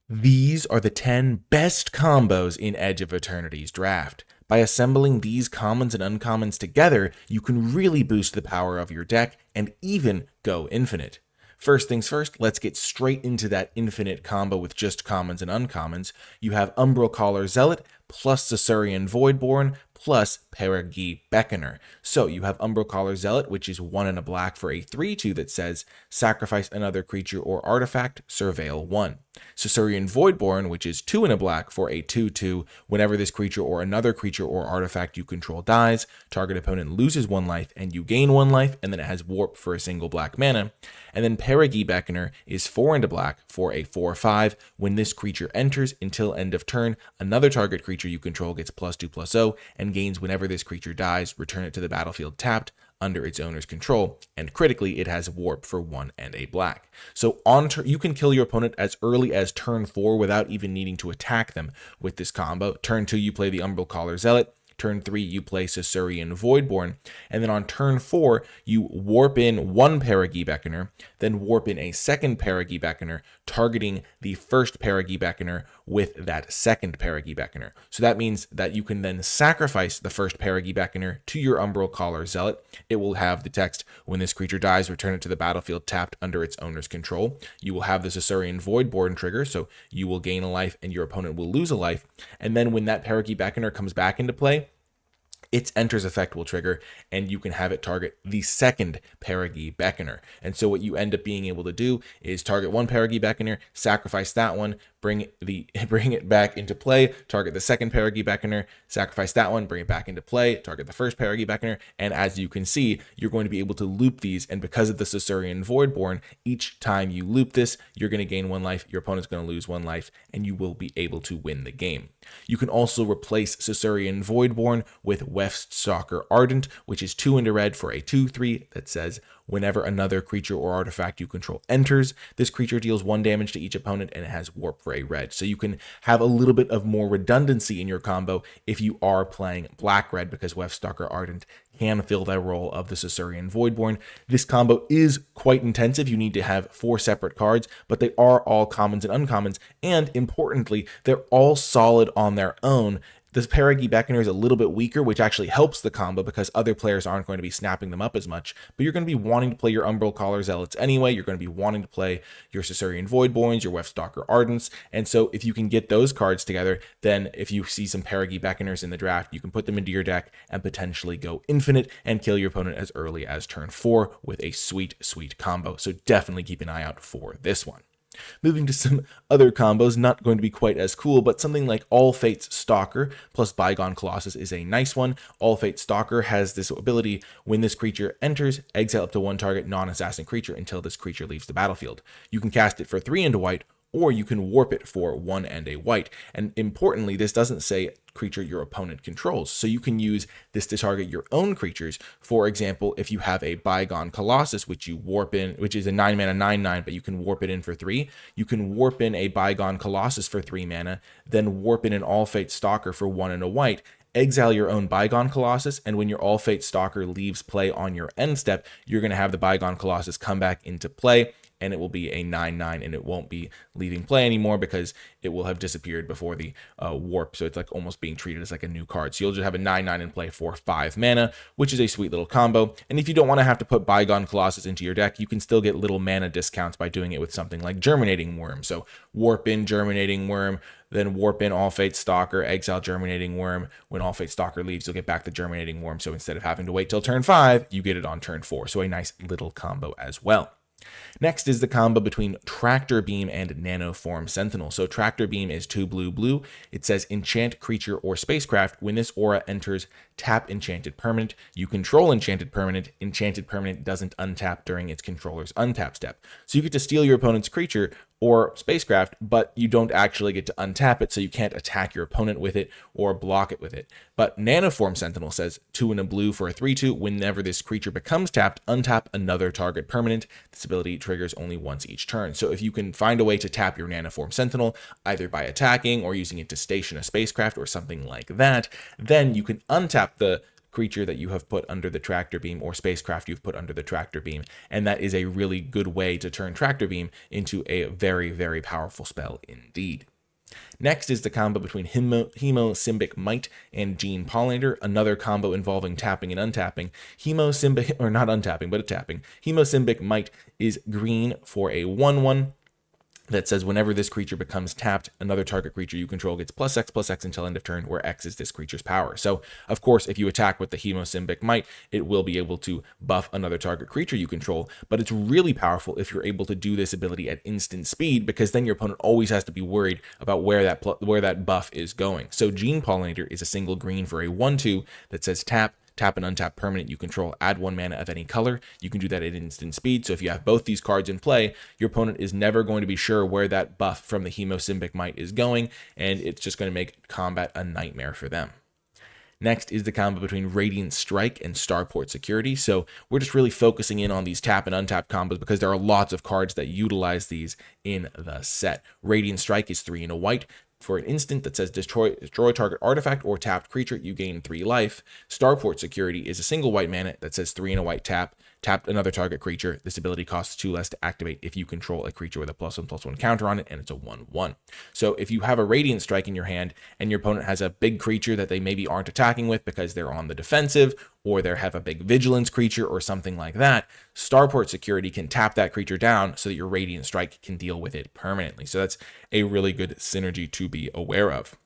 These are the 10 best combos in Edge of Eternities Draft. By assembling these commons and uncommons together, you can really boost the power of your deck and even go infinite. First things first, let's get straight into that infinite combo with just commons and uncommons. You have Umbral Caller Zealot plus Caesarian Voidborn plus Perigi Beckoner. So you have Umbral Caller Zealot, which is 1 and a black for a 3/2 that says sacrifice another creature or artifact, surveil 1. Caesarian Voidborn, which is 2 and a black for a 2/2. Whenever this creature or another creature or artifact you control dies, target opponent loses 1 life and you gain 1 life, and then it has warp for a single black mana. And then Perigi Beckoner is 4 and a black for a 4/5. When this creature enters until end of turn, another target creature you control gets +2/+0 and gains whenever this creature dies, return it to the battlefield tapped under its owner's control, and critically it has warp for 1 and a black. So on you can kill your opponent as early as turn 4 without even needing to attack them with this combo. Turn 2 you play the Umbral Caller Zealot. Turn 3, you play Caesarian Voidborn, and then on turn 4, you warp in 1 Perigi Beckoner, then warp in a second Perigi Beckoner, targeting the first Perigi Beckoner with that second Perigi Beckoner. So that means that you can then sacrifice the first Perigi Beckoner to your Umbral Caller Zealot. It will have the text, when this creature dies, return it to the battlefield tapped under its owner's control. You will have the Caesarian Voidborn trigger, so you will gain a life and your opponent will lose a life. And then when that Perigi Beckoner comes back into play, its enters effect will trigger, and you can have it target the second Perigi Beckoner. And so what you end up being able to do is target 1 Perigi Beckoner, sacrifice that one, bring it back into play, target the second Perigi Beckoner, sacrifice that one, bring it back into play, target the first Perigi Beckoner, and as you can see, you're going to be able to loop these, and because of the Caesarian Voidborn, each time you loop this, you're going to gain 1 life, your opponent's going to lose 1 life, and you will be able to win the game. You can also replace Caesarian Voidborn with Weftstalker Ardent, which is 2 and a red for a 2/3 that says whenever another creature or artifact you control enters, this creature deals 1 damage to each opponent and it has warp for a red. So you can have a little bit of more redundancy in your combo if you are playing black-red, because Weftstalker Ardent can fill that role of the Caesarian Voidborn. This combo is quite intensive. You need to have 4 separate cards, but they are all commons and uncommons, and importantly, they're all solid on their own. This Perigi Beckoner is a little bit weaker, which actually helps the combo because other players aren't going to be snapping them up as much, but you're going to be wanting to play your Umbral Caller Zealots anyway. You're going to be wanting to play your Caesarian Voidborns, your Weftstalker Ardents, and so if you can get those cards together, then if you see some Perigi Beckoners in the draft, you can put them into your deck and potentially go infinite and kill your opponent as early as turn 4 with a sweet, sweet combo. So definitely keep an eye out for this one. Moving to some other combos, not going to be quite as cool, but something like All Fate's Stalker plus Bygone Colossus is a nice one. All Fate's Stalker has this ability: when this creature enters, exile up to 1 target non-assassin creature until this creature leaves the battlefield. You can cast it for 3 and a white, or you can warp it for 1 and a white. And importantly, this doesn't say creature your opponent controls. So you can use this to target your own creatures. For example, if you have a Bygone Colossus, which you warp in, which is a 9 mana 9/9, but you can warp it in for 3, you can warp in a Bygone Colossus for 3 mana, then warp in an All Fate Stalker for 1 and a white, exile your own Bygone Colossus, and when your All Fate Stalker leaves play on your end step, you're going to have the Bygone Colossus come back into play, and it will be a 9/9, and it won't be leaving play anymore because it will have disappeared before the warp. So it's like almost being treated as like a new card. So you'll just have a 9/9 in play for 5 mana, which is a sweet little combo. And if you don't want to have to put Bygone Colossus into your deck, you can still get little mana discounts by doing it with something like Germinating Worm. So warp in Germinating Worm, then warp in All Fate Stalker, exile Germinating Worm. When All Fate Stalker leaves, you'll get back the Germinating Worm. So instead of having to wait till turn 5, you get it on turn 4. So a nice little combo as well. Next is the combo between Tractor Beam and Nanoform Sentinel. So Tractor Beam is 2 blue. It says enchant creature or spacecraft. When this aura enters, tap enchanted permanent. You control enchanted permanent. Enchanted permanent doesn't untap during its controller's untap step. So you get to steal your opponent's creature or spacecraft, but you don't actually get to untap it, so you can't attack your opponent with it or block it with it. But Nanoform Sentinel says 2 and a blue for a 3/2. Whenever this creature becomes tapped, untap another target permanent. This ability triggers only once each turn. So if you can find a way to tap your Nanoform Sentinel, either by attacking or using it to station a spacecraft or something like that, then you can untap the creature that you have put under the tractor beam or spacecraft you've put under the tractor beam. And that is a really good way to turn tractor beam into a very, very powerful spell indeed. Next is the combo between Hemosymbic Might and Gene Pollinator, another combo involving tapping and untapping. Hemosymbic, or not untapping, but a tapping. Hemosymbic Might is green for a 1/1 that says whenever this creature becomes tapped, another target creature you control gets +X/+X until end of turn, where X is this creature's power. So, of course, if you attack with the Hemosymbic Might, it will be able to buff another target creature you control, but it's really powerful if you're able to do this ability at instant speed, because then your opponent always has to be worried about where that buff is going. So Gene Pollinator is a single green for a 1/2 that says tap an untap permanent you control, add 1 mana of any color. You can do that at instant speed. So if you have both these cards in play, your opponent is never going to be sure where that buff from the Hemosymbic Might is going, and it's just going to make combat a nightmare for them. Next is the combo between Radiant Strike and Starport Security. So we're just really focusing in on these tap and untap combos because there are lots of cards that utilize these in the set. Radiant Strike is 3 and a white. For an instant that says destroy target artifact or tapped creature, you gain 3 life. Starport Security is a single white mana that says 3 and a white tapped another target creature. This ability costs 2 less to activate if you control a creature with a +1/+1 counter on it, and it's a 1/1. So if you have a Radiant Strike in your hand and your opponent has a big creature that they maybe aren't attacking with because they're on the defensive, or they have a big vigilance creature or something like that, Starport Security can tap that creature down so that your Radiant Strike can deal with it permanently. So that's a really good synergy to be aware of.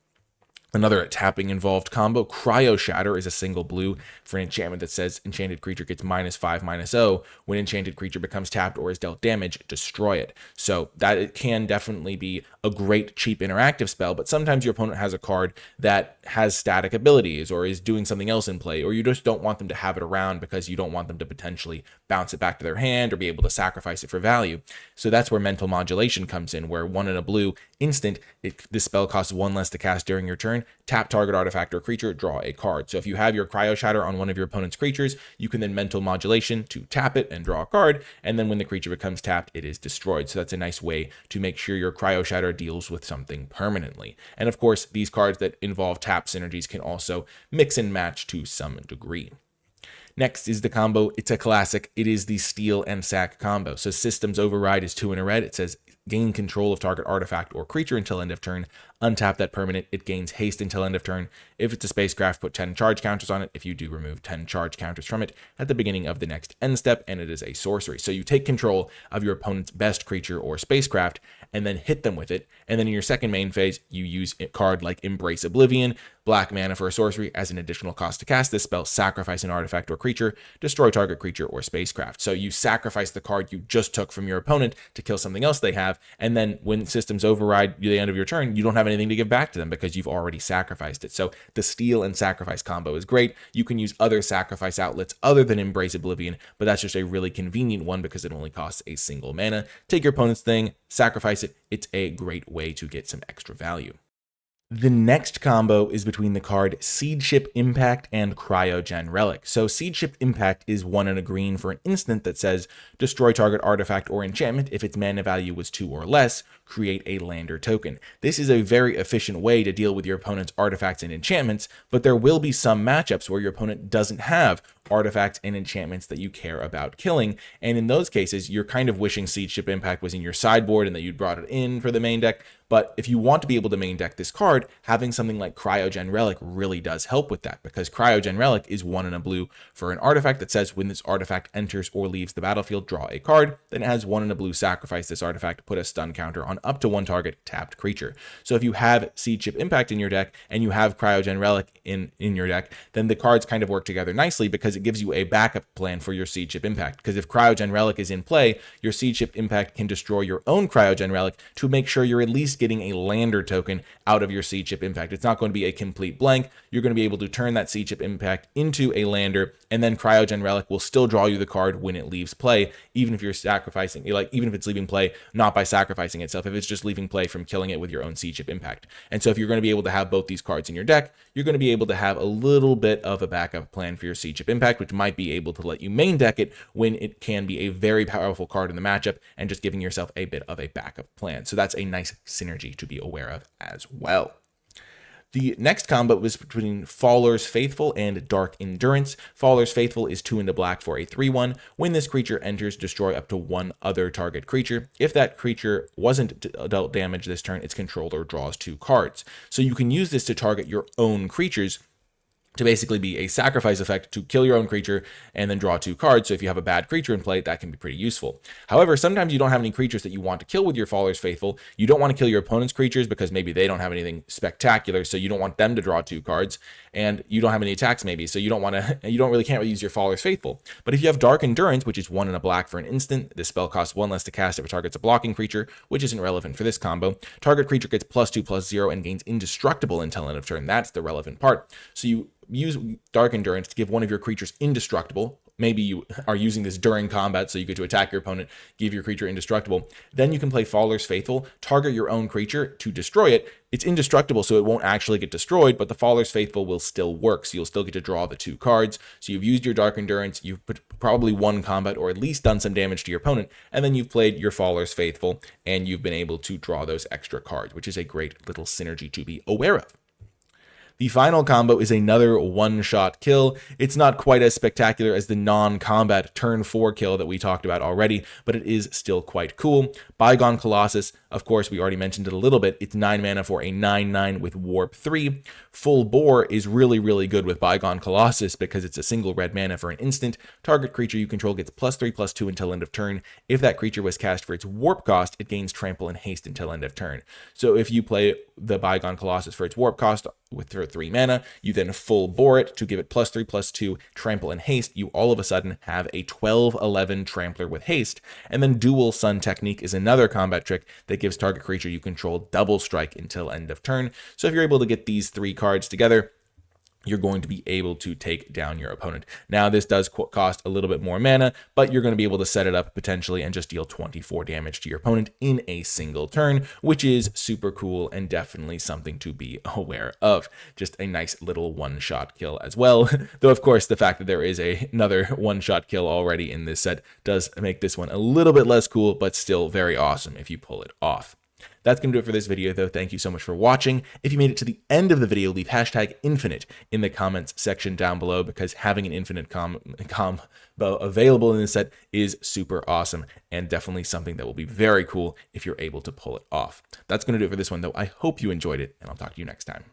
Another tapping involved combo, Cryo Shatter, is a single blue for an enchantment that says enchanted creature gets -5/-0. When enchanted creature becomes tapped or is dealt damage, destroy it. So that it can definitely be a great cheap interactive spell, but sometimes your opponent has a card that has static abilities or is doing something else in play, or you just don't want them to have it around because you don't want them to potentially bounce it back to their hand or be able to sacrifice it for value. So that's where Mental Modulation comes in, where 1 and a blue instant, this spell costs 1 less to cast during your turn. Tap target artifact or creature, draw a card. So if you have your Cryo Shatter on one of your opponent's creatures, you can then Mental Modulation to tap it and draw a card, and then when the creature becomes tapped, it is destroyed. So that's a nice way to make sure your Cryo Shatter deals with something permanently. And of course, these cards that involve tap synergies can also mix and match to some degree. Next is the combo. It's a classic. It is the Steal and Sack combo. So Systems Override is 2 in a red. It says gain control of target artifact or creature until end of turn. Untap that permanent. It gains haste until end of turn. If it's a spacecraft, put 10 charge counters on it. If you do, remove 10 charge counters from it at the beginning of the next end step, and it is a sorcery. So you take control of your opponent's best creature or spacecraft and then hit them with it. And then in your second main phase, you use a card like Embrace Oblivion, black mana for a sorcery. As an additional cost to cast this spell, sacrifice an artifact or creature, destroy target creature or spacecraft. So you sacrifice the card you just took from your opponent to kill something else they have, and then when Systems Override the end of your turn, you don't have anything to give back to them because you've already sacrificed it. So the Steal and Sacrifice combo is great. You can use other sacrifice outlets other than Embrace Oblivion, but that's just a really convenient one because it only costs a single mana. Take your opponent's thing, sacrifice it. It's a great way to get some extra value. The next combo is between the card Seed Ship Impact and Cryogen Relic. So Seed Ship Impact is 1 and a green for an instant that says destroy target artifact or enchantment. If its mana value was 2 or less, create a lander token. This is a very efficient way to deal with your opponent's artifacts and enchantments, but there will be some matchups where your opponent doesn't have artifacts and enchantments that you care about killing, and in those cases, you're kind of wishing Seed Ship Impact was in your sideboard and that you'd brought it in for the main deck. But if you want to be able to main deck this card, having something like Cryogen Relic really does help with that, because Cryogen Relic is 1 and a blue for an artifact that says when this artifact enters or leaves the battlefield, draw a card. Then it has 1 and a blue, sacrifice this artifact, put a stun counter on up to 1 target tapped creature. So if you have Seed Ship Impact in your deck and you have Cryogen Relic in your deck, then the cards kind of work together nicely because it gives you a backup plan for your Seed Ship Impact. Because if Cryogen Relic is in play, your Seed Ship Impact can destroy your own Cryogen Relic to make sure you're at least getting a lander token out of your Seed Ship Impact. It's not going to be a complete blank. You're going to be able to turn that Seed Ship Impact into a lander, and then Cryogen Relic will still draw you the card when it leaves play, even if you're sacrificing, even if it's leaving play not by sacrificing itself, if it's just leaving play from killing it with your own Seed Ship Impact. And so if you're going to be able to have both these cards in your deck, you're going to be able to have a little bit of a backup plan for your Seed Ship Impact, which might be able to let you main deck it when it can be a very powerful card in the matchup, and just giving yourself a bit of a backup plan. So that's a nice synergy to be aware of as well. The next combo was between Faller's Faithful and Dark Endurance. Faller's Faithful is 2 into black for a 3/1. When this creature enters, destroy up to one other target creature. If that creature wasn't dealt damage this turn, its controller draws 2 cards. So you can use this to target your own creatures, to basically be a sacrifice effect to kill your own creature and then draw 2 cards. So if you have a bad creature in play, that can be pretty useful. However, sometimes you don't have any creatures that you want to kill with your Faller's Faithful. You don't want to kill your opponent's creatures because maybe they don't have anything spectacular, so you don't want them to draw 2 cards, and you don't have any attacks maybe, so you can't really use your Faller's Faithful. But if you have Dark Endurance, which is 1 and a black for an instant, this spell costs 1 less to cast if it targets a blocking creature, which isn't relevant for this combo. Target creature gets +2/+0 and gains indestructible until end of turn. That's the relevant part. So you use Dark Endurance to give one of your creatures indestructible. Maybe you are using this during combat, so you get to attack your opponent, give your creature indestructible. Then you can play Faller's Faithful, target your own creature to destroy it. It's indestructible, so it won't actually get destroyed, but the Faller's Faithful will still work, so you'll still get to draw the 2 cards. So you've used your Dark Endurance, you've probably won combat, or at least done some damage to your opponent, and then you've played your Faller's Faithful, and you've been able to draw those extra cards, which is a great little synergy to be aware of. The final combo is another one-shot kill. It's not quite as spectacular as the non-combat turn 4 kill that we talked about already, but it is still quite cool. Bygone Colossus, of course, we already mentioned it a little bit. It's 9 mana for a 9/9 with Warp 3. Full Bore is really, really good with Bygone Colossus because it's a single red mana for an instant. Target creature you control gets +3/+2 until end of turn. If that creature was cast for its warp cost, it gains trample and haste until end of turn. So if you play the Bygone Colossus for its warp cost with 3 mana, you then Full Bore it to give it +3/+2 trample and haste. You all of a sudden have a 12/11 trampler with haste. And then Dual Sun Technique is another combat trick that gives target creature you control double strike until end of turn. So if you're able to get these 3 cards together, you're going to be able to take down your opponent. Now, this does cost a little bit more mana, but you're going to be able to set it up potentially and just deal 24 damage to your opponent in a single turn, which is super cool and definitely something to be aware of. Just a nice little one-shot kill as well. Though, of course, the fact that there is another one-shot kill already in this set does make this one a little bit less cool, but still very awesome if you pull it off. That's going to do it for this video, though. Thank you so much for watching. If you made it to the end of the video, leave #infinite in the comments section down below, because having an infinite combo available in this set is super awesome and definitely something that will be very cool if you're able to pull it off. That's going to do it for this one, though. I hope you enjoyed it, and I'll talk to you next time.